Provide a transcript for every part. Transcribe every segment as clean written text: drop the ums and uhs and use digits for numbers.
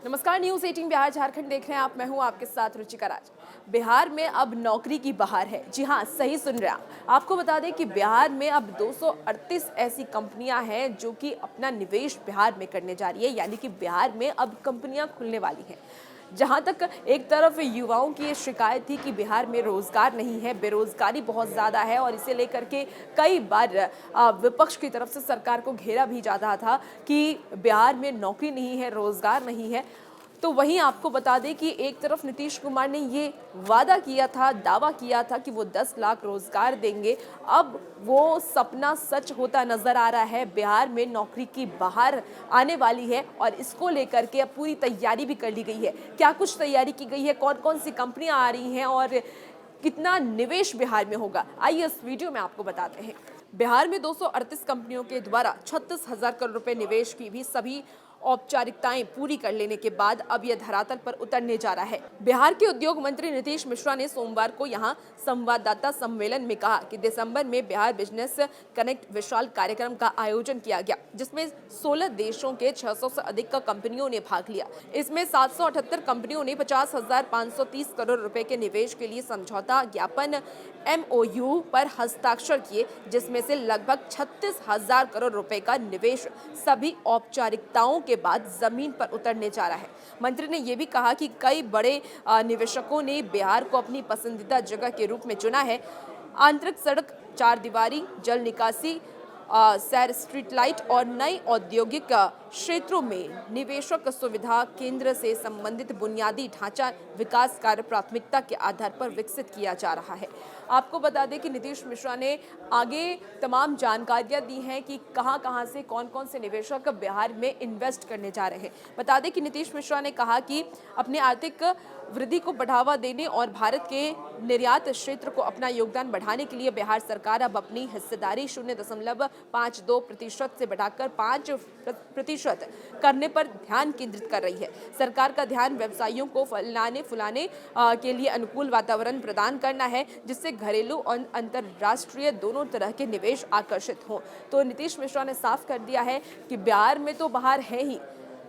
नमस्कार, न्यूज 18 बिहार झारखंड देख रहे हैं आप। मैं हूं आपके साथ रुचिका राज। बिहार में अब नौकरी की बहार है। जी हां, सही सुन रहे हैं आप। आपको बता दें कि बिहार में अब 238 ऐसी कंपनियां हैं जो कि अपना निवेश बिहार में करने जा रही है, यानी कि बिहार में अब कंपनियां खुलने वाली हैं। जहां तक एक तरफ युवाओं की ये शिकायत थी कि बिहार में रोजगार नहीं है, बेरोजगारी बहुत ज्यादा है और इसे लेकर के कई बार विपक्ष की तरफ से सरकार को घेरा भी जा रहा था कि बिहार में नौकरी नहीं है, रोजगार नहीं है। तो वहीं आपको बता दें कि एक तरफ नीतीश कुमार ने ये वादा किया था, दावा किया था कि वो 10 लाख रोजगार देंगे। अब वो सपना सच होता नजर आ रहा है। बिहार में नौकरी की बहार आने वाली है और इसको लेकर के अब पूरी तैयारी भी कर ली गई है। क्या कुछ तैयारी की गई है, कौन कौन सी कंपनियां आ रही हैं और कितना निवेश बिहार में होगा, आइए इस वीडियो में आपको बताते हैं। बिहार में 238 कंपनियों के द्वारा 36,000 करोड़ रुपए निवेश की भी सभी औपचारिकताएं पूरी कर लेने के बाद अब यह धरातल पर उतरने जा रहा है। बिहार के उद्योग मंत्री नीतीश मिश्रा ने सोमवार को यहां संवाददाता सम्मेलन में कहा कि दिसंबर में बिहार बिजनेस कनेक्ट विशाल कार्यक्रम का आयोजन किया गया, जिसमें 16 देशों के 600 से अधिक कंपनियों ने भाग लिया। इसमें 778 कंपनियों ने 50,530 करोड़ रुपए के निवेश के लिए समझौता ज्ञापन MOU पर हस्ताक्षर किए, जिसमें से लगभग 36,000 करोड़ रुपए का निवेश सभी औपचारिकताओं के बाद जमीन पर उतरने जा रहा है। मंत्री ने यह भी कहा कि कई बड़े निवेशकों ने बिहार को अपनी पसंदीदा जगह के रूप में चुना है। आंतरिक सड़क, चार दीवारी, जल निकासी, सैर स्ट्रीट लाइट और नई औद्योगिक क्षेत्रों में निवेशक सुविधा केंद्र से संबंधित बुनियादी ढांचा विकास कार्य प्राथमिकता के आधार पर विकसित किया जा रहा है। आपको बता दें कि नीतीश मिश्रा ने आगे तमाम जानकारियां दी हैं कि कहां-कहां से कौन-कौन से निवेशक बिहार में इन्वेस्ट करने जा रहे हैं। बता दें कि नीतीश मिश्रा ने कहा कि अपने आर्थिक वृद्धि को बढ़ावा देने और भारत के निर्यात क्षेत्र को अपना योगदान बढ़ाने के लिए बिहार सरकार अब अपनी हिस्सेदारी 0.52% से बढ़ाकर 5% करने पर ध्यान केंद्रित कर रही है। सरकार का ध्यान व्यवसायियों को फुलाने के लिए अनुकूल वातावरण प्रदान करना है, जिससे घरेलू और अंतर्राष्ट्रीय दोनों तरह के निवेश आकर्षित हों। तो नीतीश मिश्रा ने साफ कर दिया है कि बिहार में तो बाहर है ही,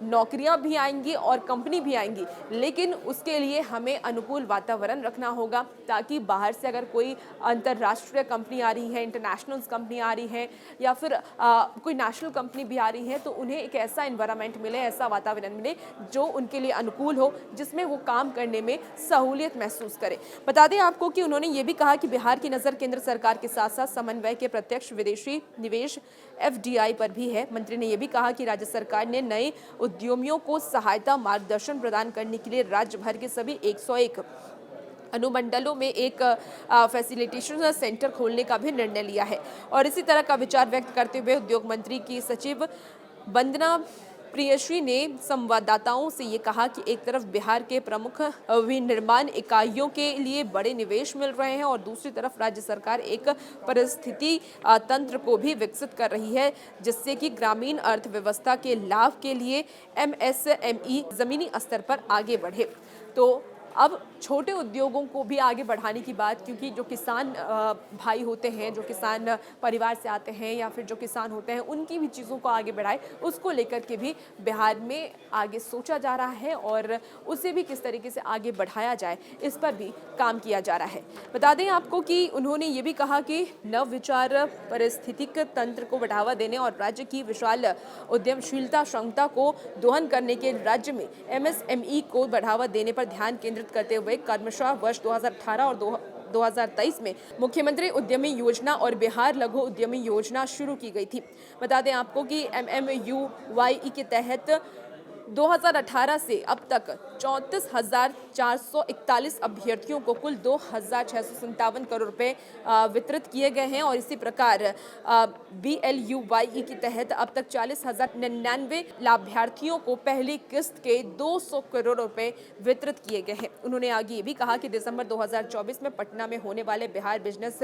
नौकरियां भी आएंगी और कंपनी भी आएंगी, लेकिन उसके लिए हमें अनुकूल वातावरण रखना होगा ताकि बाहर से अगर कोई अंतर्राष्ट्रीय कंपनी आ रही है, इंटरनेशनल कंपनी आ रही है या फिर कोई नेशनल कंपनी भी आ रही है, तो उन्हें एक ऐसा एनवायरनमेंट मिले, ऐसा वातावरण मिले जो उनके लिए अनुकूल हो, जिसमें वो काम करने में सहूलियत महसूस करे। बता दें आपको कि उन्होंने ये भी कहा कि बिहार की नज़र केंद्र सरकार के साथ साथ समन्वय के प्रत्यक्ष विदेशी निवेश FDI पर भी है। मंत्री ने यह भी कहा कि राज्य सरकार ने नए उद्यमियों को सहायता मार्गदर्शन प्रदान करने के लिए राज्य भर के सभी 101 अनुमंडलों में एक फैसिलिटेशन सेंटर खोलने का भी निर्णय लिया है। और इसी तरह का विचार व्यक्त करते हुए उद्योग मंत्री की सचिव वंदना प्रियश्री ने संवाददाताओं से ये कहा कि एक तरफ बिहार के प्रमुख विनिर्माण इकाइयों के लिए बड़े निवेश मिल रहे हैं और दूसरी तरफ राज्य सरकार एक परिस्थिति तंत्र को भी विकसित कर रही है, जिससे कि ग्रामीण अर्थव्यवस्था के लाभ के लिए MSME जमीनी स्तर पर आगे बढ़े। तो अब छोटे उद्योगों को भी आगे बढ़ाने की बात, क्योंकि जो किसान भाई होते हैं, जो किसान परिवार से आते हैं या फिर जो किसान होते हैं, उनकी भी चीज़ों को आगे बढ़ाए, उसको लेकर के भी बिहार में आगे सोचा जा रहा है और उसे भी किस तरीके से आगे बढ़ाया जाए, इस पर भी काम किया जा रहा है। बता दें आपको कि उन्होंने ये भी कहा कि नवविचार पारिस्थितिक तंत्र को बढ़ावा देने और राज्य की विशाल उद्यमशीलता क्षमता को दोहन करने के राज्य में MSME को बढ़ावा देने पर ध्यान केंद्रित करते हुए क्रमशः वर्ष 2018 और 2023 में मुख्यमंत्री उद्यमी योजना और बिहार लघु उद्यमी योजना शुरू की गई थी। बता दें आपको कि MMUYE के तहत 2018 से अब तक 34,441 अभ्यर्थियों को कुल 2,657 करोड़ रुपए वितरित किए गए हैं और इसी प्रकार BLUYE के तहत अब तक 40,099 लाभार्थियों को पहली किस्त के 200 करोड़ रुपए वितरित किए गए हैं। उन्होंने आगे ये भी कहा कि दिसंबर 2024 में पटना में होने वाले बिहार बिजनेस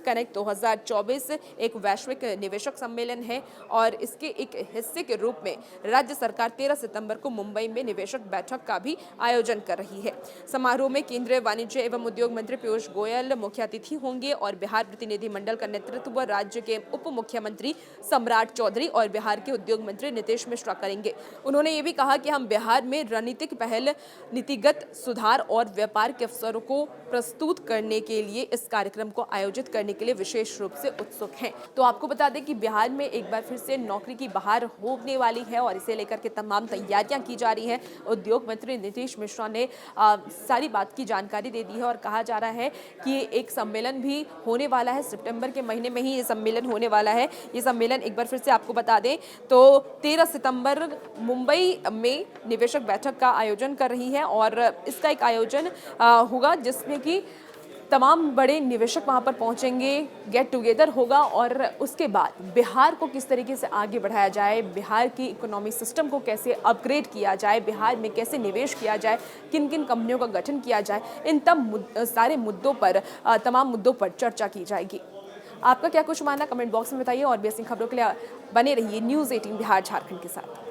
कनेक्ट 2024 एक वैश्विक निवेशक सम्मेलन है और इसके एक हिस्से के रूप में राज्य सरकार 13 सितंबर सितंबर को मुंबई में निवेशक बैठक का भी आयोजन कर रही है। समारोह में केंद्रीय वाणिज्य एवं उद्योग मंत्री पीयूष गोयल मुख्य अतिथि होंगे और बिहार प्रतिनिधिमंडल का नेतृत्व राज्य के उप मुख्यमंत्री सम्राट चौधरी और बिहार के उद्योग मंत्री नीतीश मिश्रा करेंगे। उन्होंने ये भी कहा कि हम बिहार में रणनीतिक पहल, नीतिगत सुधार और व्यापार के अवसरों को प्रस्तुत करने के लिए इस कार्यक्रम को आयोजित करने के लिए विशेष रूप से उत्सुक हैं। तो आपको बता दें कि बिहार में एक बार फिर से नौकरी की बहार होने वाली है और इसे लेकर के तमाम तैयारियां की जा रही हैं। उद्योग मंत्री नीतीश मिश्रा ने सारी बात की जानकारी दे दी है और कहा जा रहा है कि एक सम्मेलन भी होने वाला है। सितंबर के महीने में ही ये सम्मेलन होने वाला है। ये सम्मेलन एक बार फिर से आपको बता दें तो 13 सितंबर मुंबई में निवेशक बैठक का आयोजन कर रही है और इसका एक आयोजन होगा जिसमें कि तमाम बड़े निवेशक वहां पर पहुंचेंगे, गेट टुगेदर होगा और उसके बाद बिहार को किस तरीके से आगे बढ़ाया जाए, बिहार की इकोनॉमी सिस्टम को कैसे अपग्रेड किया जाए, बिहार में कैसे निवेश किया जाए, किन किन कंपनियों का गठन किया जाए, इन सारे मुद्दों पर तमाम मुद्दों पर चर्चा की जाएगी। आपका क्या कुछ मानना कमेंट बॉक्स में बताइए और भी ऐसी खबरों के लिए बने रहिए न्यूज़ 18 बिहार झारखंड के साथ।